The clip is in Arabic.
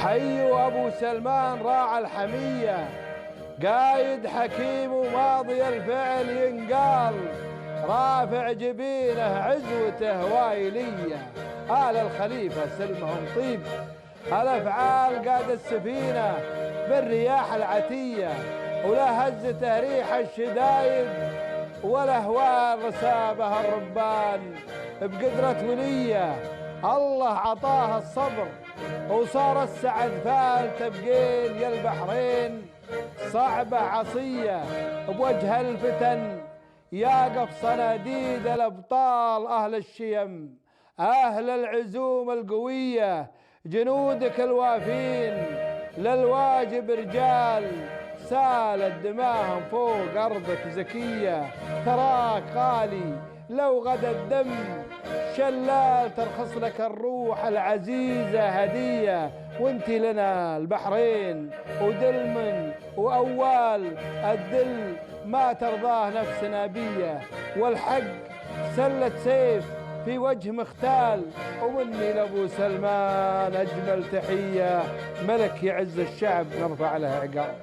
حيوا أبو سلمان راعى الحمية، قايد حكيم وماضي الفعل ينقال، رافع جبينه عزوته وايلية. آل الخليفة سلمهم طيب، الأفعال قاد السفينة بالرياح العتية، ولا هزته ريح الشدايد والأهوال رسابها الربان بقدرة ولية. الله عطاها الصبر وصار السعد فالته بقين يا البحرين، صعبة عصية بوجه الفتن يقف صناديد الأبطال أهل الشيم، أهل العزوم القوية جنودك الوافين، للواجب رجال سالت دماهم فوق أرضك زكية. تراك غالي لو غدا الدم شلال، ترخص لك الروح العزيزة هدية. وانتي لنا البحرين ودلمن وأوال الدل ما ترضاه نفسنا بيه، والحق سلة سيف في وجه مختال. ومني لأبو سلمان أجمل تحية، ملك يعز الشعب نرفع له عقال.